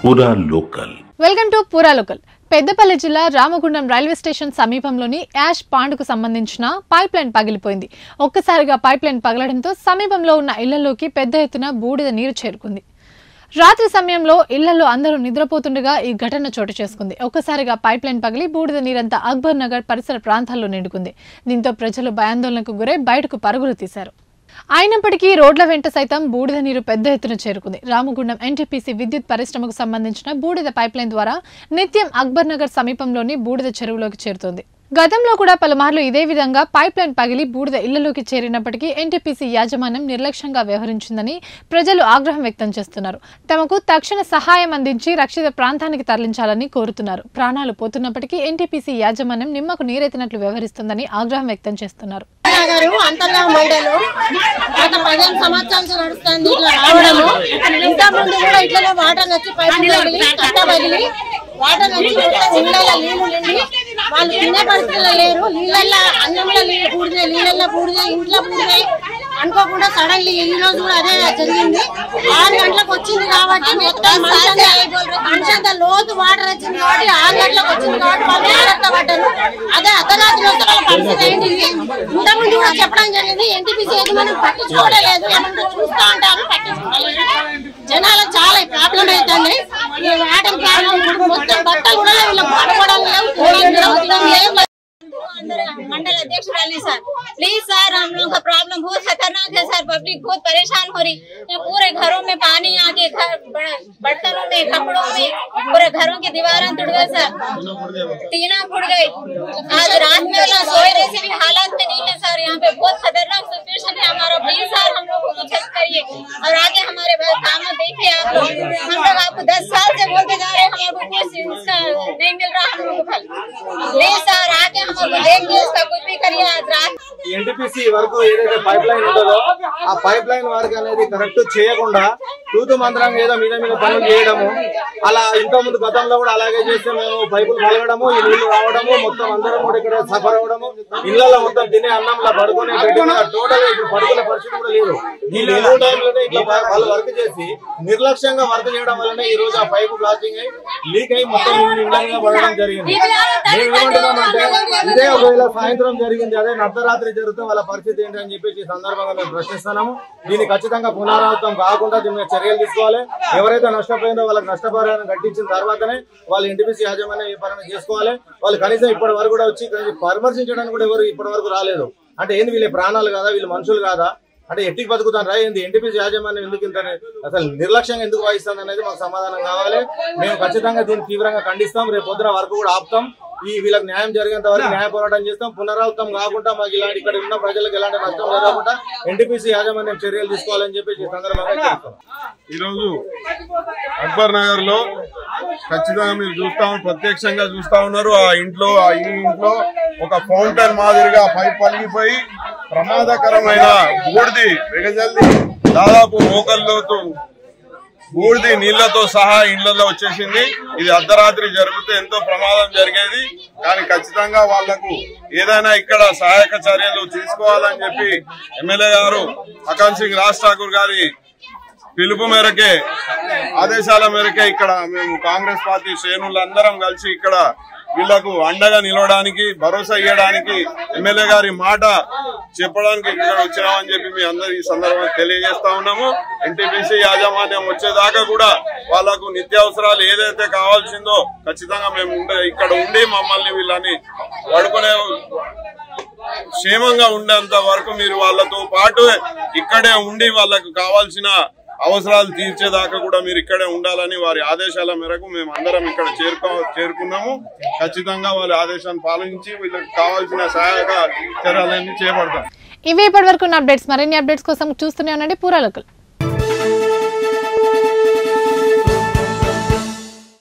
పూరా local. Welcome to పూరా local. Peddapalli జిల్లా రామగుండం రైల్వే స్టేషన్ సమీపంలోని యాష్ పాండ్కు సంబంధించిన పైప్ లైన్ పగిలిపోయింది. ఒక్కసారిగా పైప్ లైన్ పగలడంతో సమీపంలో ఉన్న ఇళ్లలోకి పెద్ద ఎత్తున బూడిద నీరు చేరుకుంది. రాత్రి సమయంలో ఇళ్లలో అందరూ నిద్రపోతుండగా ఈ ఘటన చోటు చేసుకుంది. ఒక్కసారిగా పైప్ లైన్ పగిలి బూడిద నీరంతా అక్బర్ నగర్ పరిసర ప్రాంతాల్లో నిండుకుంది. దీంతో ప్రజలు భయాందోళనకు గురై బయటకు పరుగులు తీశారు. అయినప్పటికీ రోడ్ల వెంట సైతం బూడిద నీరు పెద్ద ఎత్తున చేరుకుంది. రామగుండం ఎన్టీపీసీ విద్యుత్ పరిశ్రమకు సంబంధించిన బూడిద పైప్ లైన్ ద్వారా నిత్యం అక్బర్ నగర్ సమీపంలోని బూడిద చెరువులోకి చేరుతోంది. గతంలో కూడా పలుమార్లు ఇదే విధంగా పైప్ లైన్ పగిలి బూడిద ఇళ్లలోకి చేరినప్పటికీ ఎన్టీపీసీ యాజమాన్యం నిర్లక్ష్యంగా వ్యవహరించిందని ప్రజలు ఆగ్రహం వ్యక్తం చేస్తున్నారు. తమకు తక్షణ సహాయం అందించి రక్షిత ప్రాంతానికి తరలించాలని కోరుతున్నారు. ప్రాణాలు పోతున్నప్పటికీ ఎన్టీపీసీ యాజమాన్యం నిమ్మకు నీరెత్తినట్లు వ్యవహరిస్తుందని ఆగ్రహం వ్యక్తం చేస్తున్నారు. అంతర్గా మండలు గత 15 సంవత్సరాలు నడుస్తుంది. ఇట్లా రావడము ఇంత ముందు కూడా ఇట్లనే వాటర్ వచ్చి పైపు పగిలి కట్ట పగిలి వాటర్ వచ్చి ఇళ్ళల్లో నీళ్లు నిండి వాళ్ళు తినే పరిస్థితుల్లో లేరు. నీళ్ళల్లో అన్నంలో పూడితే నీళ్ళల్లో పూడితే ఇంట్లో పూడితే అనుకోకుండా సడన్లీ ఈ రోజు కూడా అదే జరిగింది. 6 గంటలకు వచ్చింది కాబట్టి మొత్తం మనిషంత లోతు వాటర్ వచ్చింది కాబట్టి 6 గంటలకు వచ్చింది కాబట్టి వాళ్ళు జాగ్రత్త పడ్డారు. అదే అర్ధరాత్రి వస్తే వాళ్ళ పరిస్థితి ఏంటి? ఇంతకుముందు కూడా చెప్పడం జరిగింది. ఎన్టీపీసీ ఏది మనం పట్టించుకోవలేదు. ఏమన్నా చూస్తా ఉంటారు, పట్టించుకోలేదు. జనాలకు చాలా ప్రాబ్లం అవుతుంది. వాటర్ ప్రాబ్లం మొత్తం బట్టలు కూడా వీళ్ళకి పడపడం లేవు. मंडल अध्यक्ष वाली सर प्लीज सर, हम लोगों का प्रॉब्लम बहुत खतरनाक है सर. पब्लिक बहुत परेशान हो रही है. पूरे घरों में पानी आके बर्तनों में कपड़ों में पूरे घरों की दीवारें टूट गए सर, टीना फूट गई. आज रात में वाला सोने से भी हालात में नहीं है सर. यहाँ पे बहुत खतरनाक सिचुएशन है हमारा. प्लीज सर हम लोगों को हेल्प करिए और आगे हमारे काम देखिए. आप लोग हम लोग आपको 10 साल से बोलते जा रहे हैं, हमको कुछ नहीं मिल रहा हम लोग को फल. प्लीज सर आगे हमको देखिए, इसका कुछ भी करिए. आज रात ఎన్టీపీసీ వరకు ఏదైతే పైప్ లైన్ ఉంటుందో ఆ పైప్ లైన్ వర్క్ అనేది కరెక్ట్ చేయకుండా తూతు మంత్రంగా ఏదో మీద మీద పనులు చేయడము, అలా ఇంత ముందు గతంలో కూడా అలాగే చేస్తే మేము పైపులు పలగడము, ఈ నీళ్లు రావడము, మొత్తం అందరం కూడా ఇక్కడ సఫర్ అవడము, ఇళ్లలో మొత్తం తినే అన్నంలో పడుకునే టోటల్ ఇప్పుడు పడుకునే పరిస్థితి కూడా లేదు. ఈ లేవు టైంలోనే ఇట్లా వాళ్ళు వర్క్ చేసి నిర్లక్ష్యంగా వర్క్ చేయడం వల్లనే ఈ రోజు ఆ పైపు బ్లాస్టింగ్ అయి లీక్ అయి మొత్తం ఇళ్లలో పడడం జరిగింది. మేము ఏమంటున్నామంటే ఇదే ఒకవేళ సాయంత్రం జరిగింది, అదే అర్ధరాత్రి జరిగితే వాళ్ళ పరిస్థితి ఏంటని చెప్పేసి ఈ సందర్భంగా మేము ప్రశ్నిస్తున్నాము. దీన్ని ఖచ్చితంగా పునరావృతం కాకుండా దీని మీద చర్యలు తీసుకోవాలి. ఎవరైతే నష్టపోయిందో వాళ్ళకి నష్టపరిహారం కట్టించిన తర్వాతనే వాళ్ళు ఎన్టీపీసీ యాజమాన్యం ఏ పని చేసుకోవాలి. వాళ్ళు కనీసం ఇప్పటి వరకు కూడా వచ్చి పరామర్శించడానికి కూడా ఎవరు ఇప్పటి వరకు రాలేదు. అంటే ఏంది వీళ్ళ ప్రాణాలు కాదా, వీళ్ళు మనుషులు కాదా, అంటే ఎట్టికి బతుకుతారా ఏంది? ఎన్టీపీసీ యాజమాన్యం ఎందుకు ఇంత అసలు నిర్లక్ష్యంగా ఎందుకు వహిస్తుంది అనేది మాకు సమాధానం కావాలి. మేము ఖచ్చితంగా దీన్ని తీవ్రంగా ఖండిస్తాం. రేపు పొద్దున వరకు కూడా ఆపుతాం. ఈ వీళ్ళకి న్యాయం జరిగేంత వరకు న్యాయ పోరాటం చేస్తాం. పునరావృతం కాకుండా మాకు ఇలాంటి ఇక్కడ ఉన్న ప్రజలకు ఎలాంటి నష్టం జరగకుండా ఎన్టీపీసీ యాజమాన్యం చర్యలు తీసుకోవాలని చెప్పి ఈ సందర్భంగా చెప్తాం. ఈరోజు అక్బర్ నగర్ లో ఖచ్చితంగా మీరు ప్రత్యక్షంగా చూస్తా ఉన్నారు. ఈ ఇంట్లో ఒక ఫౌంటైన్ మాదిరిగా పైప్ పలిగిపోయి ప్రమాదకరమైన బూడిది వెగజల్లి దాదాపు మోకల్లోతు బూడిది నీళ్లతో సహా ఇళ్లలో వచ్చేసింది. ఇది అర్ధరాత్రి జరిగితే ఎంతో ప్రమాదం జరిగేది. కానీ ఖచ్చితంగా వాళ్లకు ఏదైనా ఇక్కడ సహాయక చర్యలు తీసుకోవాలని చెప్పి ఎమ్మెల్యే గారు అకాన్ సింగ్ రాజ్ ఠాకూర్ గారి పిలుపు మేరకే, ఆదేశాల మేరకే ఇక్కడ మేము కాంగ్రెస్ పార్టీ శ్రేణులందరం కలిసి ఇక్కడ వీళ్లకు అండగా నిలవడానికి, భరోసా ఇవ్వడానికి, ఎమ్మెల్యే గారి మాట చెప్పడానికి ఇక్కడ వచ్చినామని చెప్పి మీ అందరూ ఈ సందర్భంగా తెలియజేస్తా ఉన్నాము. ఎన్టీపీసీ యాజమాన్యం వచ్చేదాకా కూడా వాళ్లకు నిత్యావసరాలు ఏదైతే కావాల్సిందో ఖచ్చితంగా మేము ఇక్కడ ఉండి మమ్మల్ని వీళ్ళని పడుకునే క్షేమంగా ఉండేంత వరకు మీరు వాళ్ళతో పాటు ఇక్కడే ఉండి వాళ్ళకు కావాల్సిన అవసరాలు తీర్చేదాకా కూడా మీరు ఇక్కడే ఉండాలని వారి ఆదేశాల మేరకు మేము అందరం ఇక్కడ చేరుకున్నాము. ఖచ్చితంగా వాళ్ళ ఆదేశాన్ని పాలించి వీళ్ళకి కావాల్సిన సహాయక చర్యలన్నీ చేపడతాం. ఇవి ఇప్పటి వరకు అప్డేట్స్. మరిన్ని అప్డేట్స్ కోసం చూస్తూనే ఉండండి పూరా లోకల్.